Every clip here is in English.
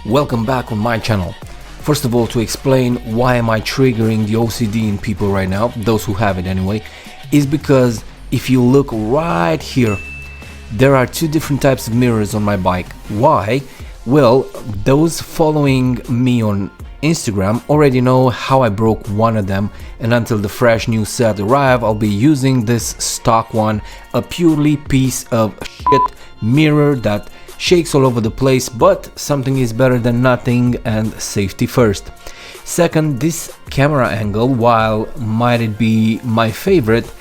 Welcome back on my channel. First of all, to explain why am I triggering the OCD in people right now, those who have it anyway, is because if you look right here, there are two different types of mirrors on my bike. Why? Well, those following me on Instagram already know how I broke one of them, and until the fresh new set arrive, I'll be using this stock one, a purely piece of shit mirror that shakes all over the place, but something is better than nothing and safety first. Second, this camera angle, while might it be my favorite,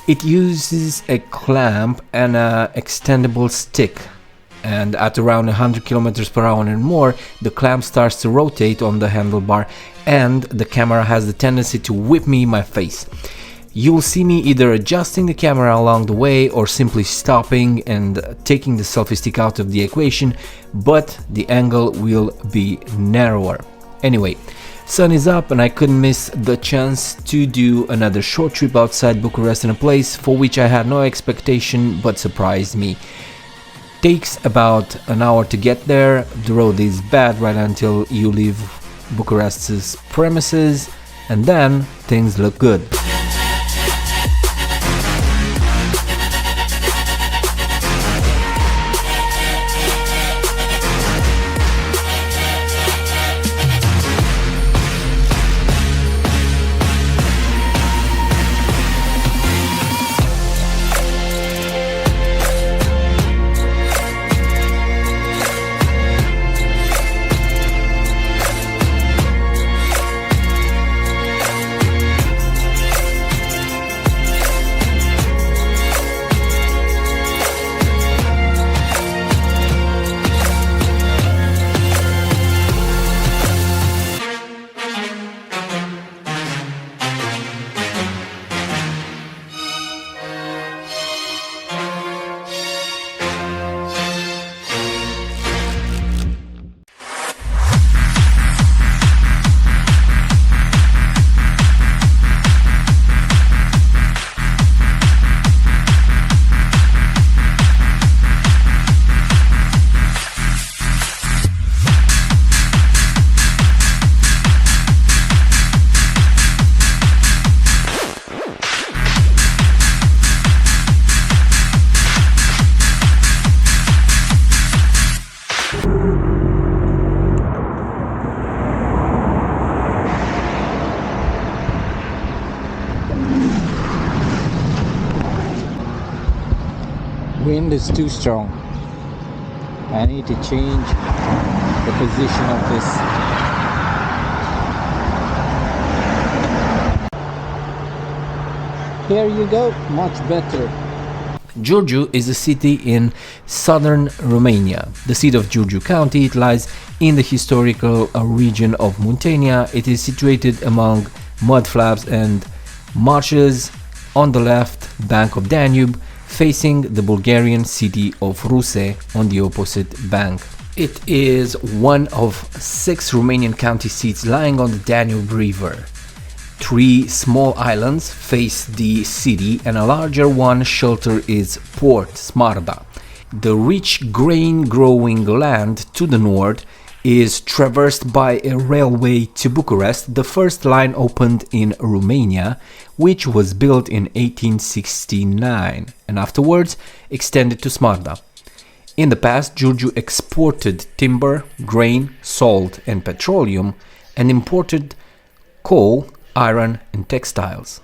it uses a clamp and an extendable stick, and at around 100 km per hour and more, the clamp starts to rotate on the handlebar and the camera has the tendency to whip me in my face. You'll see me either adjusting the camera along the way or simply stopping and taking the selfie stick out of the equation, but the angle will be narrower. Anyway, sun is up and I couldn't miss the chance to do another short trip outside Bucharest in a place for which I had no expectation but surprised me. Takes about an hour to get there. The road is bad right until you leave Bucharest's premises, and then things look good. Wind is too strong. I need to change the position of this. Here you go, much better. Giurgiu is a city in southern Romania. The seat of Giurgiu County, it lies in the historical region of Muntenia. It is situated among mudflaps and marshes on the left bank of Danube, facing the Bulgarian city of Russe on the opposite bank. It is one of 6 Romanian county seats lying on the Danube River. 3 small islands face the city and a larger one shelter its port, Smarda. The rich grain-growing land to the north is traversed by a railway to Bucharest, the first line opened in Romania, which was built in 1869 and afterwards extended to Smarda. In the past, Giurgiu exported timber, grain, salt and petroleum, and imported coal, iron and textiles.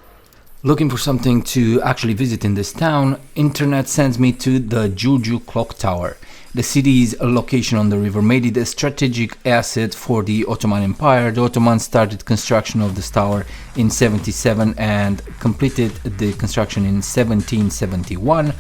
Looking for something to actually visit in this town, internet sends me to the Giurgiu Clocktower. The city's location on the river made it a strategic asset for the Ottoman Empire. The Ottomans started construction of this tower in 77 and completed the construction in 1771.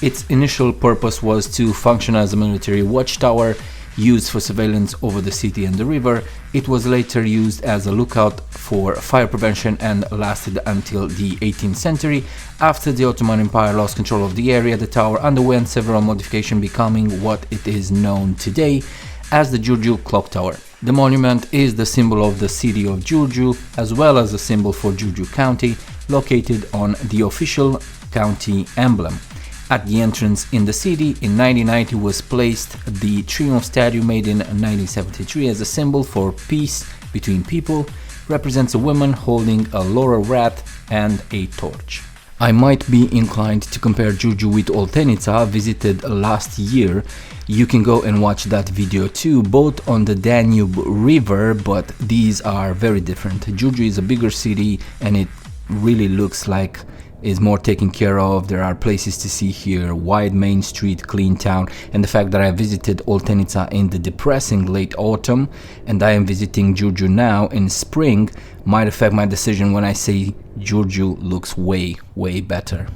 Its initial purpose was to function as a military watchtower used for surveillance over the city and the river. It was later used as a lookout for fire prevention and lasted until the 18th century. After the Ottoman Empire lost control of the area, the tower underwent several modifications, becoming what it is known today as the Giurgiu Clocktower. The monument is the symbol of the city of Giurgiu, as well as a symbol for Giurgiu County, located on the official county emblem. At the entrance in the city in 1990 was placed the Triumph statue made in 1973 as a symbol for peace between people, represents a woman holding a laurel wreath and a torch. I might be inclined to compare Giurgiu with Oltenica, visited last year. You can go and watch that video too, both on the Danube river, but these are very different. Giurgiu is a bigger city and it really looks like is more taken care of. There are places to see here, wide main street, clean town, and the fact that I visited Oltenica in the depressing late autumn and I am visiting Giurgiu now in spring might affect my decision when I say Giurgiu looks way better.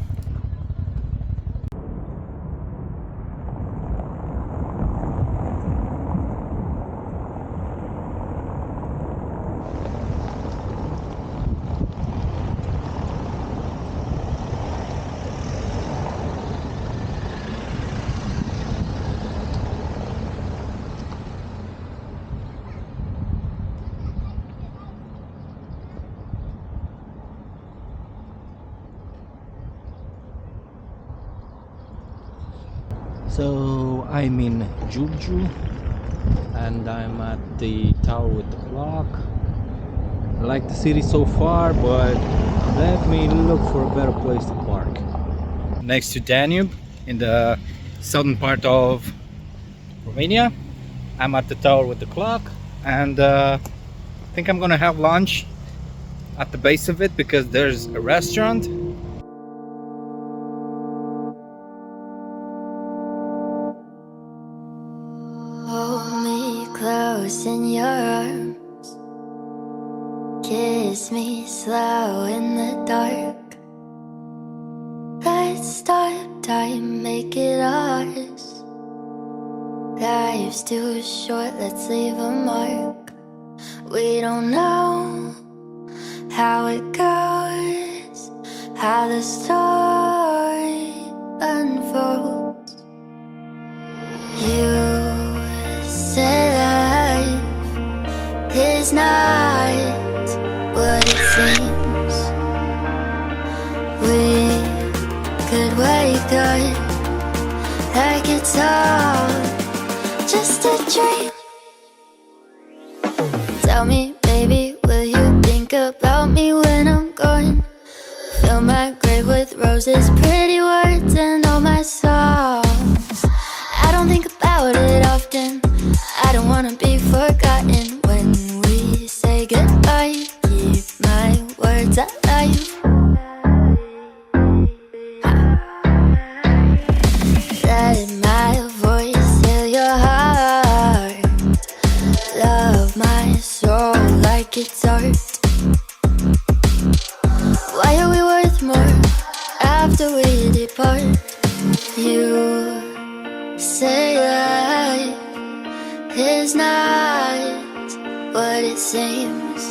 So I'm in Giurgiu and I'm at the tower with the clock. I like the city so far, but let me look for a better place to park. Next to Danube, in the southern part of Romania. I'm at the tower with the clock, and I think I'm gonna have lunch at the base of it because there's a restaurant. Close in your arms, kiss me slow in the dark. Let's stop time, make it ours. Life's too short, let's leave a mark. We don't know how it goes, how the story unfolds. You said life is not what it seems. We could wake up like it's all just a dream. Tell me, baby, will you think about me when I'm gone? Fill my grave with roses, pretty words, and all my songs. I don't think about it often. I don't wanna be forgotten when we say goodbye. Keep my words alive. Let my voice heal your heart. Love my soul like it's art. Why are we worth more after we depart? You say life is not what it seems.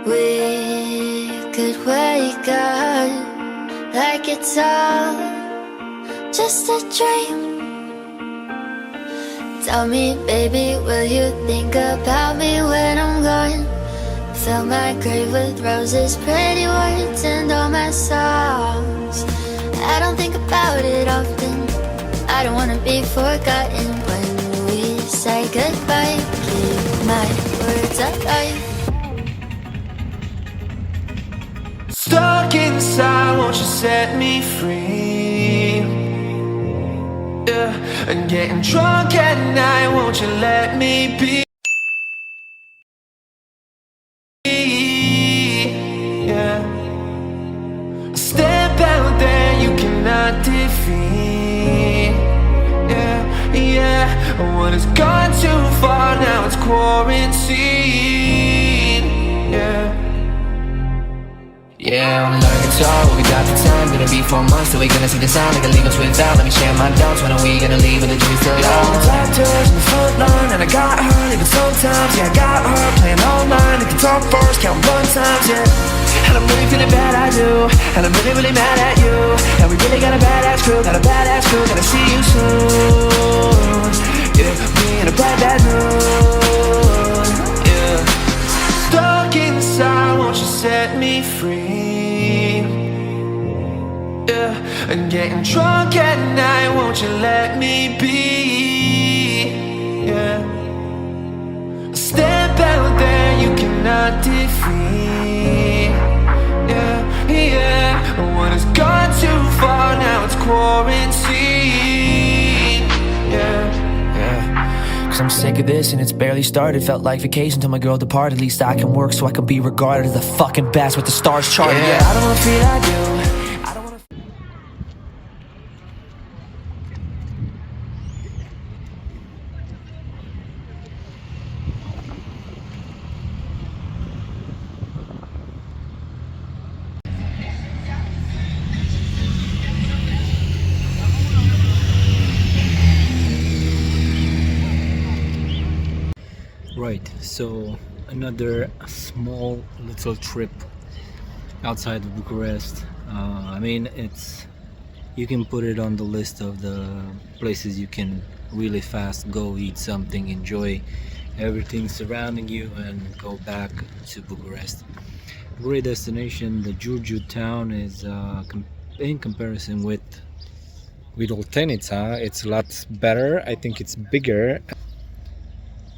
We could wake up like it's all just a dream. Tell me, baby, will you think about me when I'm gone? Fill my grave with roses, pretty words, and all my songs. I don't think about it often. I don't wanna be forgotten when we say goodbye. Keep my words alive. Stuck inside, won't you set me free? Yeah, and getting drunk at night, won't you let me be? Yeah, step out there, you cannot defeat. Yeah, when it's gone too far, now it's quarantine. Yeah, I'm learning guitar, well, we got the time. Gonna be 4 months till we gonna see the sign. Like a leave us without, let me share my doubts. When are we gonna leave and the dream's still young? Black doors in the front line, and I got her, even sometimes. Yeah, I got her, playing all night. I can talk first, count 1 times, yeah. And I'm really feeling bad, I do. And I'm really mad at you. And we really got a badass crew, gonna see you soon. Yeah, me in a bad mood. Yeah, stuck inside, won't you set me free? Yeah, And getting drunk at night, won't you let me be? Yeah. Step out there, you cannot defeat. Yeah, yeah. When it's gone too far, now it's quarantine. Yeah, yeah. Cause I'm sick of this and it's barely started. Felt like vacation till my girl departed. At least I can work so I can be regarded as the fucking best with the stars charted. Yeah, I don't wanna feel I do. I don't wanna. Right, so another small little trip outside of Bucharest. I mean, you can put it on the list of the places you can really fast go eat something, enjoy everything surrounding you, and go back to Bucharest. Great destination. The Giurgiu town is in comparison with Oltenica, it's a lot better. I think it's bigger.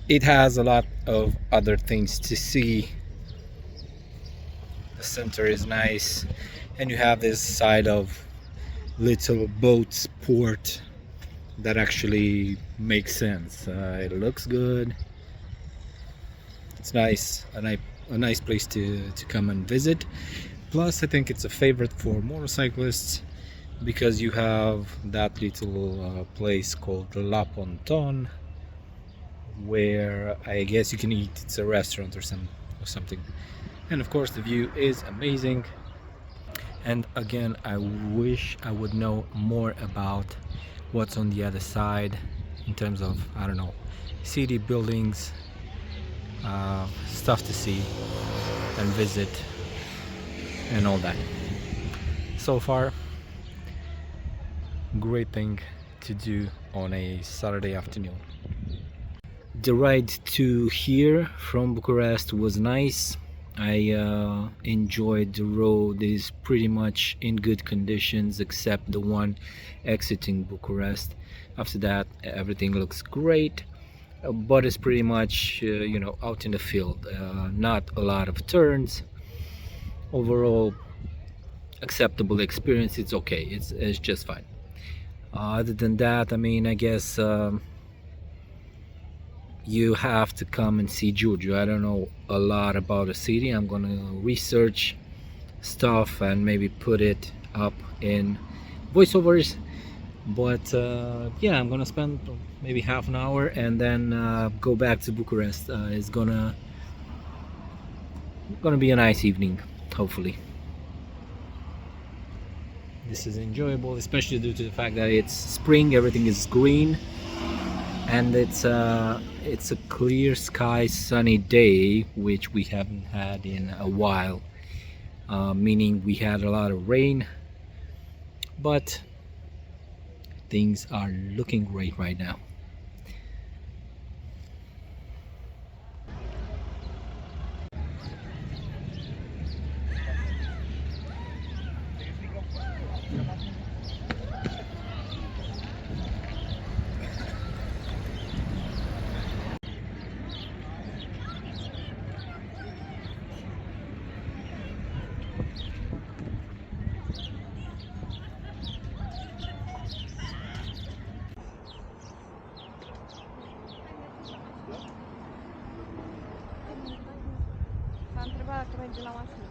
It has a lot of other things to see. The center is nice, and you have this side of little boats port that actually makes sense. It looks good. It's nice, a nice place to come and visit. Plus, I think it's a favorite for motorcyclists because you have that little place called La Ponton, where I guess you can eat. It's a restaurant or something, and of course the view is amazing. And again, I wish I would know more about what's on the other side in terms of, I don't know, city buildings, stuff to see and visit and all that. So far, great thing to do on a Saturday afternoon. The ride to here from Bucharest was nice. I enjoyed the road. Is pretty much in good conditions except the one exiting Bucharest. After that, everything looks great, but it's pretty much you know, out in the field. Not a lot of turns. Overall, acceptable experience. It's okay. It's just fine. Other than that, I mean, I guess you have to come and see Giurgiu. I don't know a lot about the city. I'm gonna research stuff and maybe put it up in voiceovers, but yeah, I'm gonna spend maybe half an hour and then go back to Bucharest. It's gonna be a nice evening, hopefully. This is enjoyable, especially due to the fact that it's spring, everything is green, and it's a clear sky, sunny day, which we haven't had in a while. Meaning we had a lot of rain, but things are looking great right now. S-a întrebat dacă merge la mașină.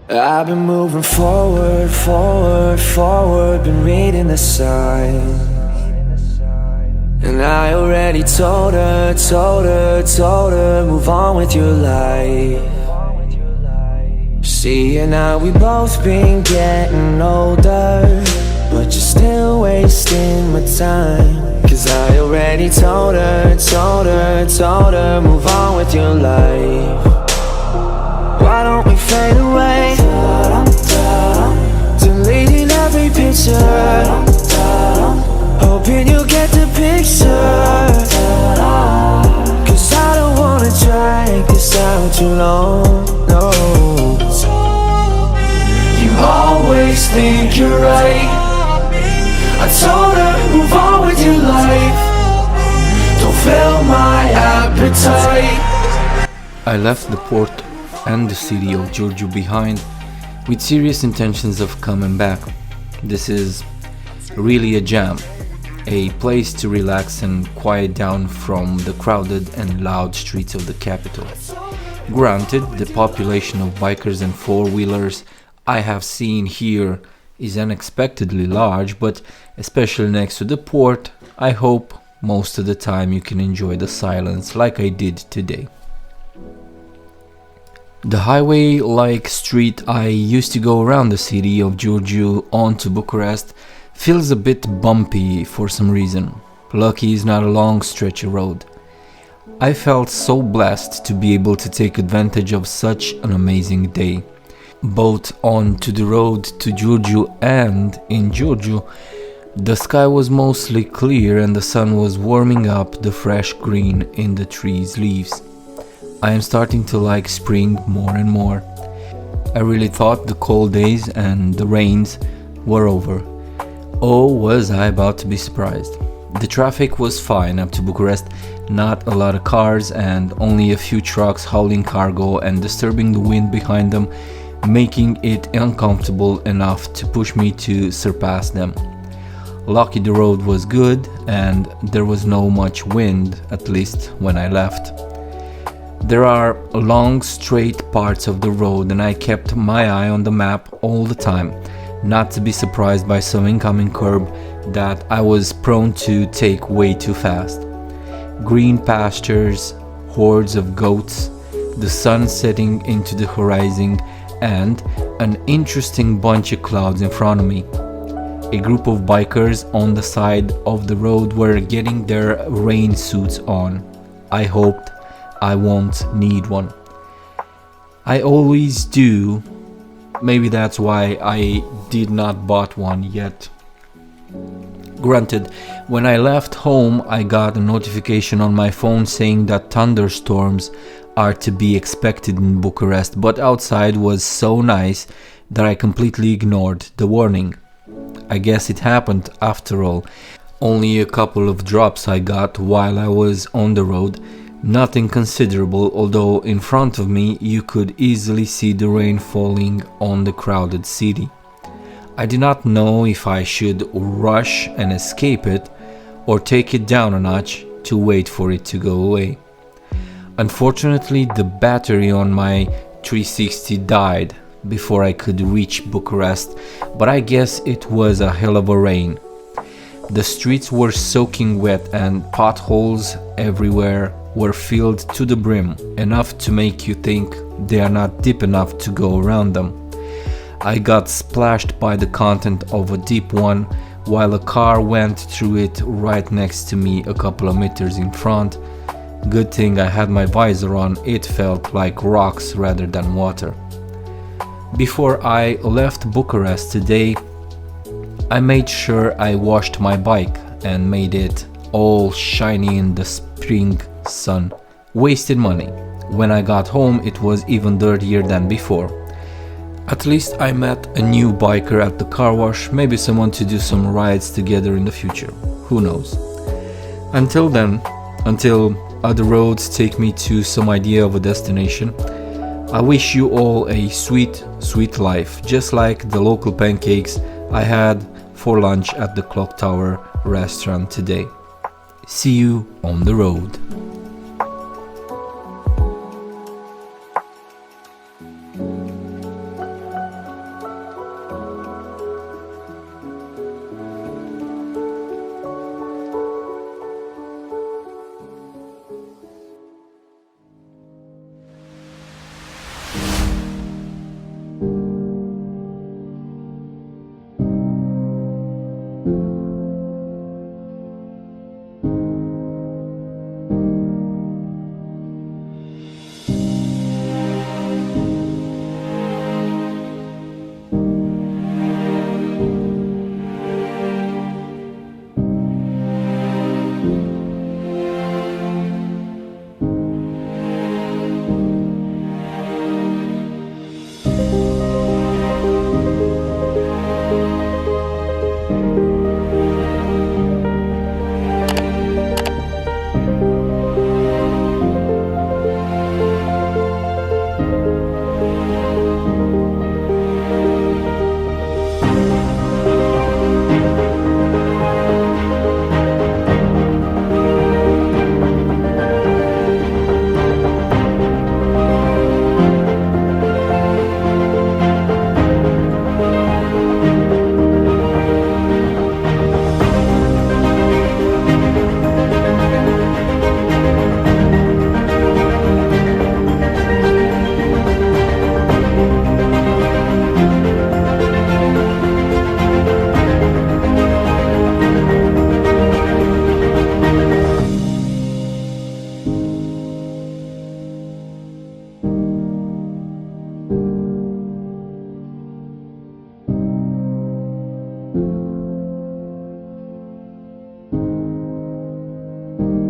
I've been moving forward, forward, forward, been reading the signs. And I already told her, move on with your life. Seeing how we both been getting older, but you're still wasting my time. Cause I already told her, move on with your life. Why don't we fade away, deleting every picture, hoping you get the picture. Cause I don't wanna drag this out too long, no. You always think you're right. I told her, move on with your life. Don't fill my appetite. I left the port and the city of Giurgiu behind with serious intentions of coming back. This is really a jam, a place to relax and quiet down from the crowded and loud streets of the capital. Granted, the population of bikers and four-wheelers I have seen here is unexpectedly large, but especially next to the port, I hope most of the time you can enjoy the silence like I did today. The highway-like street I used to go around the city of Giurgiu on to Bucharest feels a bit bumpy for some reason. Lucky is not a long stretch of road. I felt so blessed to be able to take advantage of such an amazing day. Both on to the road to Giurgiu and in Giurgiu, the sky was mostly clear and the sun was warming up the fresh green in the trees' leaves. I am starting to like spring more and more. I really thought the cold days and the rains were over. Oh, was I about to be surprised. The traffic was fine up to Bucharest, not a lot of cars and only a few trucks hauling cargo and disturbing the wind behind them, making it uncomfortable enough to push me to surpass them. Lucky the road was good and there was no much wind, at least when I left. There are long straight parts of the road and I kept my eye on the map all the time, not to be surprised by some incoming curb that I was prone to take way too fast. Green pastures, hordes of goats, the sun setting into the horizon, and an interesting bunch of clouds in front of me. A group of bikers on the side of the road were getting their rain suits on. I hoped I won't need one. I always do. Maybe that's why I did not bought one yet. Granted, when I left home I got a notification on my phone saying that thunderstorms are to be expected in Bucharest, but outside was so nice that I completely ignored the warning. I guess it happened after all. Only a couple of drops I got while I was on the road. Nothing considerable, although in front of me you could easily see the rain falling on the crowded city. I did not know if I should rush and escape it or take it down a notch to wait for it to go away. Unfortunately, the battery on my 360 died before I could reach Bucharest, but I guess it was a hell of a rain. The streets were soaking wet and potholes everywhere were filled to the brim, enough to make you think they are not deep enough to go around them. I got splashed by the content of a deep one while a car went through it right next to me a couple of meters in front. Good thing I had my visor on, it felt like rocks rather than water. Before I left Bucharest today, I made sure I washed my bike and made it all shiny in the spring sun. Wasted money. When I got home it was even dirtier than before. At least I met a new biker at the car wash, maybe someone to do some rides together in the future. Who knows? Until then, until other roads take me to some idea of a destination, I wish you all a sweet, sweet life, just like the local pancakes I had for lunch at the Clocktower restaurant today. See you on the road. you.